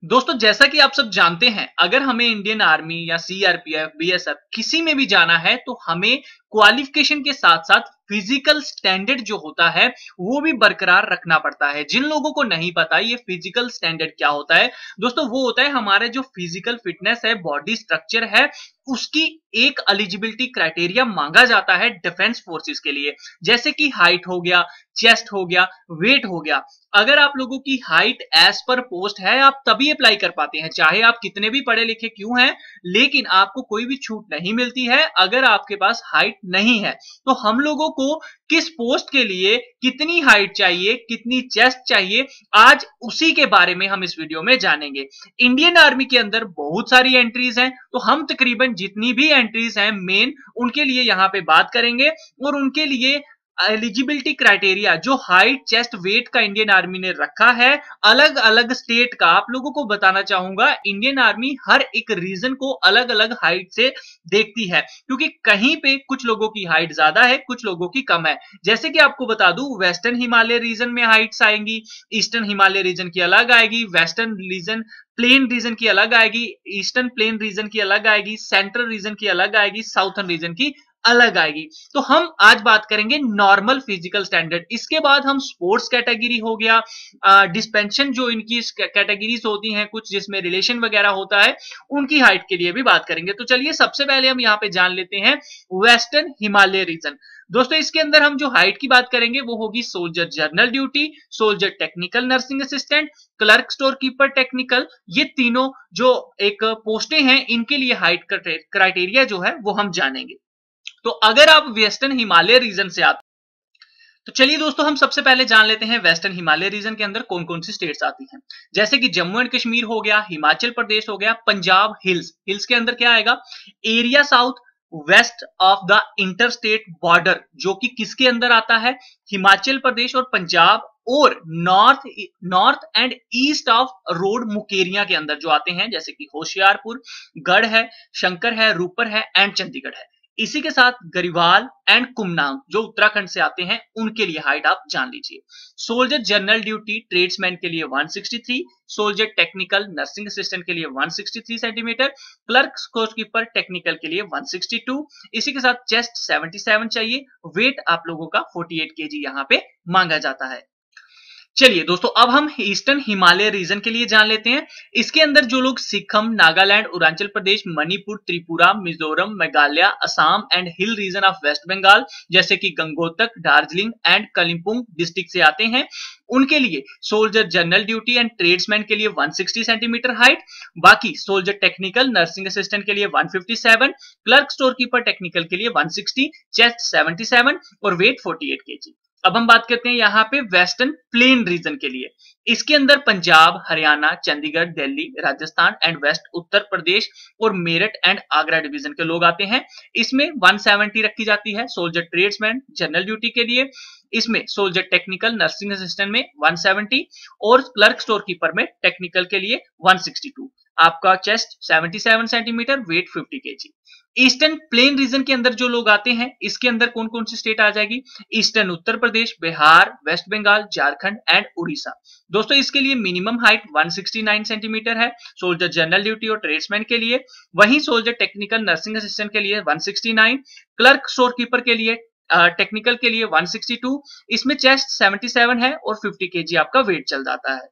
दोस्तों जैसा कि आप सब जानते हैं, अगर हमें इंडियन आर्मी या सीआरपीएफ, बीएसएफ किसी में भी जाना है तो हमें क्वालिफिकेशन के साथ-साथ फिजिकल स्टैंडर्ड जो होता है वो भी बरकरार रखना पड़ता है। जिन लोगों को नहीं पता ये फिजिकल स्टैंडर्ड क्या होता है, दोस्तों वो होता है हमारे जो फिजिकल फिटनेस है, बॉडी स्ट्रक्चर है, उसकी एक एलिजिबिलिटी क्राइटेरिया मांगा जाता है डिफेंस फोर्सेस के लिए। जैसे कि हाइट हो गया, चेस्ट हो गया, वेट हो गया। अगर आप लोगों की हाइट एज पर पोस्ट है, आप तभी अप्लाई कर पाते हैं, चाहे आप कितने भी पढ़े लिखे क्यों हैं, लेकिन आपको कोई भी छूट नहीं मिलती है अगर आपके पास हाइट नहीं है। तो हम लोगों को किस पोस्ट के लिए कितनी हाइट चाहिए, कितनी चेस्ट चाहिए, आज उसी के बारे में हम इस वीडियो में जानेंगे। इंडियन आर्मी के अंदर बहुत सारी एंट्रीज हैं, तो हम तकरीबन जितनी भी एंट्रीज हैं मेन, उनके लिए यहां पे बात करेंगे और उनके लिए एलिजिबिलिटी क्राइटेरिया जो हाइट, चेस्ट, वेट का इंडियन आर्मी ने रखा है, अलग अलग स्टेट का आप लोगों को बताना चाहूंगा। इंडियन आर्मी हर एक रीजन को अलग अलग हाइट से देखती है, क्योंकि कहीं पे कुछ लोगों की हाइट ज्यादा है, कुछ लोगों की कम है। जैसे कि आपको बता दूं, वेस्टर्न हिमालय रीजन में हाइट्स आएंगी, ईस्टर्न हिमालय रीजन की अलग आएगी, वेस्टर्न रीजन प्लेन रीजन की अलग आएगी, ईस्टर्न प्लेन रीजन की अलग आएगी, सेंट्रल रीजन की अलग आएगी, साउथर्न रीजन की अलग आएगी। तो हम आज बात करेंगे नॉर्मल फिजिकल स्टैंडर्ड। इसके बाद हम स्पोर्ट्स कैटेगरी हो गया, डिस्पेंशन जो इनकी कैटेगरीज होती हैं कुछ जिसमें रिलेशन वगैरह होता है, उनकी हाइट के लिए भी बात करेंगे। तो चलिए सबसे पहले हम यहाँ पे जान लेते हैं वेस्टर्न हिमालय रीजन। दोस्तों इसके अंदर हम जो हाइट की बात करेंगे वो होगी soldier general duty, soldier technical nursing assistant, clerk store keeper technical. ये तीनों जो एक पोस्टें हैं इनके लिए हाइट क्राइटेरिया जो है वो हम जानेंगे। तो अगर आप वेस्टर्न हिमालय रीजन से आते तो चलिए दोस्तों हम सबसे पहले जान लेते हैं वेस्टर्न हिमालय रीजन के अंदर कौन कौन सी स्टेट्स आती हैं। जैसे कि जम्मू एंड कश्मीर हो गया, हिमाचल प्रदेश हो गया, पंजाब, हिल्स। हिल्स के अंदर क्या आएगा, area south west of the inter state border, जो कि किसके अंदर आता है, हिमाचल प्रदेश और पंजाब और north and east of road Mukerian के अंदर जो आते हैं, जैसे कि होशियारपुर, गढ़ है, शंकर है, रूपर है एंड चंडीगढ़ है। इसी के साथ गरीवाल एंड कुमनांग जो उत्तराखंड से आते हैं, उनके लिए हाइट आप जान लीजिए। सोल्जर जनरल ड्यूटी ट्रेड्समैन के लिए 163, सोल्जर टेक्निकल नर्सिंग असिस्टेंट के लिए 163 centimetre, clerk store keeper technical के लिए 162। इसी के साथ चेस्ट 77 चाहिए, वेट आप लोगों का 48 केजी यहाँ पे मांगा जाता है। चलिए दोस्तों अब हम ईस्टर्न हिमालय रीजन के लिए जान लेते हैं। इसके अंदर जो लोग Sikkim, Nagaland, Arunachal Pradesh, Manipur, Tripura, Mizoram, Meghalaya, Assam and hill region of West Bengal, जैसे कि गंगोतक, दार्जिलिंग एंड कलिम्पोंग डिस्ट्रिक्ट से आते हैं, उनके लिए soldier general duty and tradesman के लिए 160 सेंटीमीटर हाइट। बाकी सोल्जर टेक्निकल नर्सिंग असिस्टेंट के लिए 157, क्लर्क स्टोर कीपर टेक्निकल के लिए 160, चेस्ट 77 और वेट 48 केजी। अब हम बात करते हैं यहाँ पे वेस्टर्न प्लेन रीजन के लिए। इसके अंदर पंजाब, हरियाणा, चंडीगढ़, दिल्ली, राजस्थान एंड वेस्ट उत्तर प्रदेश और मेरठ एंड आगरा डिवीजन के लोग आते हैं। इसमें 170 रखी जाती है सोल्जर ट्रेड्समैन जनरल ड्यूटी के लिए, इसमें सोल्जर टेक्निकल नर्सिंग असिस्टेंट में 170 और क्लर्क स्टोर कीपर में टेक्निकल के लिए 162। आपका chest 77 centimetre, weight 50 KG. Eastern plain region के अंदर जो लोग आते हैं, इसके अंदर कौन कौन सी स्टेट आ जाएगी, eastern Uttar Pradesh, Bihar, West Bengal, Jharkhand and Orissa. दोस्तों इसके लिए मिनिमम हाइट 169 सेंटीमीटर है सोल्जर जनरल ड्यूटी और ट्रेड्समैन के लिए, वहीं सोल्जर टेक्निकल नर्सिंग असिस्टेंट के लिए 169, क्लर्क स्टोर कीपर के लिए टेक्निकल के लिए 162। इसमें चेस्ट 77 है और 50 केजी आपका वेट चल जाता है।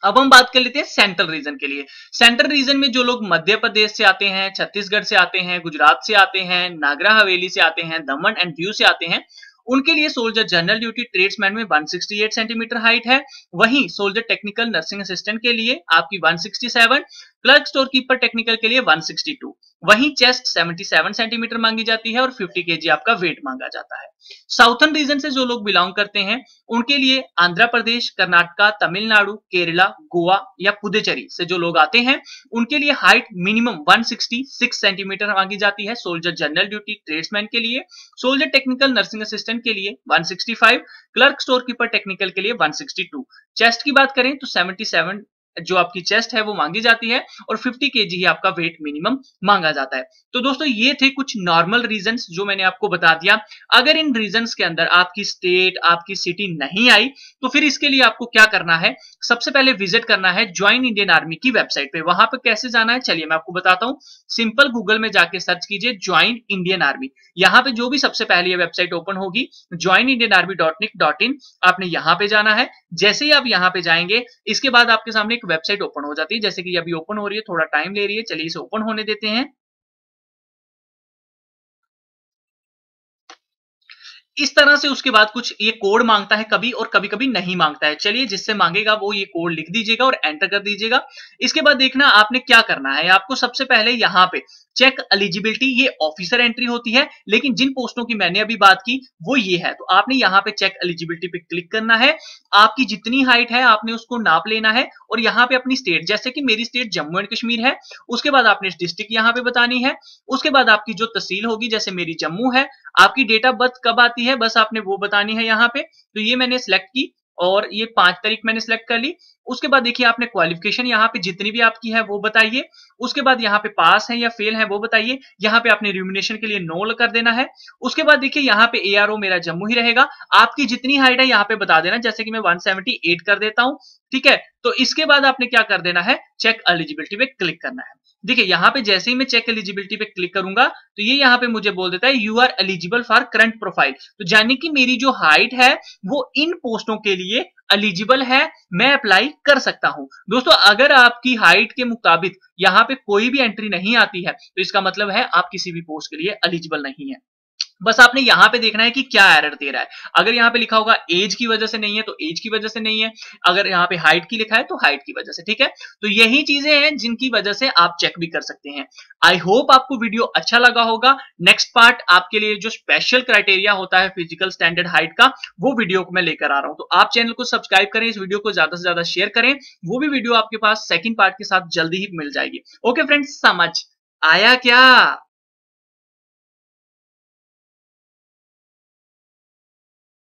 अब हम बात कर लेते हैं सेंट्रल रीजन के लिए। सेंट्रल रीजन में जो लोग मध्य प्रदेश से आते हैं, छत्तीसगढ़ से आते हैं, गुजरात से आते हैं, नागरा हवेली से आते हैं, दमन एंड दीव से आते हैं, उनके लिए सोल्जर जनरल ड्यूटी ट्रेड्समैन में 168 सेंटीमीटर हाइट है। वहीं सोल्जर टेक्निकल नर्सिंग असिस्टेंट के लिए आपकी 167, क्लर्क स्टोर कीपर टेक्निकल के लिए 162। वहीं चेस्ट 77 सेंटीमीटर मांगी जाती है और 50 केजी आपका वेट मांगा जाता है। साउथर्न रीजन से जो लोग बिलोंग करते हैं, उनके लिए आंध्र प्रदेश, कर्नाटका, तमिलनाडु, केरला, गोवा या पुदुचेरी से जो लोग आते हैं, उनके लिए हाइट मिनिमम 166 सेंटीमीटर मांगी जाती है सोल्जर जनरल ड्यूटी ट्रेड्समैन के लिए, सोल्जर टेक्निकल नर्सिंग असिस्टेंट के लिए 165, क्लर्क स्टोर कीपर टेक्निकल के लिए 162। चेस्ट की बात करें तो 77 जो आपकी चेस्ट है वो मांगी जाती है और 50 केजी ही आपका वेट मिनिमम मांगा जाता है। तो दोस्तों ये थे कुछ नॉर्मल रीजंस जो मैंने आपको बता दिया। अगर इन रीजंस के अंदर आपकी स्टेट, आपकी सिटी नहीं आई तो फिर इसके लिए आपको क्या करना है, सबसे पहले विजिट करना है ज्वाइन इंडियन आर्मी की वेबसाइट पे। वहां पे कैसे जाना है चलिए मैं आपको बताता हूं। सिंपल गूगल में जाके सर्च कीजिए ज्वाइन इंडियन आर्मी। यहां पे जो भी सबसे पहले ये वेबसाइट ओपन होगी joinindianarmy.nic.in, आपने यहां पे जाना है। जैसे ही आप यहां पे जाएंगे इसके बाद आपके सामने एक वेबसाइट ओपन हो जाती है, जैसे कि अभी ओपन हो रही है, थोड़ा टाइम ले रही है, चलिए इसे ओपन होने देते हैं। इस तरह से उसके बाद कुछ ये कोड मांगता है कभी और कभी कभी नहीं मांगता है। चलिए जिससे मांगेगा वो ये कोड लिख दीजिएगा और एंटर कर दीजिएगा। इसके बाद देखना आपने क्या करना है, आपको सबसे पहले यहां पे चेक एलिजिबिलिटी, ये ऑफिसर एंट्री होती है, लेकिन जिन पोस्टों की मैंने अभी बात की वो ये है। तो आपने यहाँ पे चेक एलिजिबिलिटी पे क्लिक करना है। आपकी जितनी हाइट है आपने उसको नाप लेना है और यहाँ पे अपनी स्टेट, जैसे कि मेरी स्टेट जम्मू एंड कश्मीर है, उसके बाद आपने डिस्ट्रिक्ट यहाँ पे बतानी है। उसके बाद आपकी जो तहसील होगी, जैसे मेरी जम्मू है, आपकी डेट ऑफ बर्थ कब आती है बस आपने वो बतानी है यहाँ पे। तो ये मैंने सिलेक्ट की और ये 5 तारीख मैंने सिलेक्ट कर ली। उसके बाद देखिए आपने क्वालिफिकेशन यहाँ पे जितनी भी आपकी है वो बताइए। उसके बाद यहाँ पे पास है या फेल है वो बताइए। यहाँ पे आपने रिम्यूनेशन के लिए नो कर देना है। उसके बाद देखिए यहाँ पे एआरओ मेरा जम्मू ही रहेगा। आपकी जितनी हाइट है यहाँ पे बता देना, जैसे कि मैं 178 कर देता हूं, ठीक है। तो इसके बाद आपने क्या कर देना है, चेक एलिजिबिलिटी पे क्लिक करना है। देखिए यहाँ पे जैसे ही मैं चेक एलिजिबिलिटी पे क्लिक करूंगा तो ये यहाँ पे मुझे बोल देता है you are eligible for current profile. तो यानी कि मेरी जो हाइट है वो इन पोस्टों के लिए एलिजिबल है, मैं अप्लाई कर सकता हूं। दोस्तों अगर आपकी हाइट के मुताबिक यहाँ पे कोई भी एंट्री नहीं आती है तो इसका मतलब है आप किसी भी पोस्ट के लिए एलिजिबल नहीं है। बस आपने यहां पे देखना है कि क्या एरर दे रहा है। अगर यहां पे लिखा होगा एज की वजह से नहीं है तो एज की वजह से नहीं है, अगर यहां पे हाइट की लिखा है तो हाइट की वजह से, ठीक है। तो यही चीजें हैं जिनकी वजह से आप चेक भी कर सकते हैं। आई होप आपको वीडियो अच्छा लगा होगा। नेक्स्ट पार्ट आपके लिए जो स्पेशल क्राइटेरिया होता है फिजिकल स्टैंडर्ड हाइट का, वो वीडियो को मैं लेकर आ रहा हूं। तो आप चैनल को सब्सक्राइब करें, इस वीडियो को ज्यादा से ज्यादा शेयर करें, वो भी वीडियो आपके पास सेकंड पार्ट के साथ जल्दी ही मिल जाएगी। ओके फ्रेंड्स, समझ आया क्या?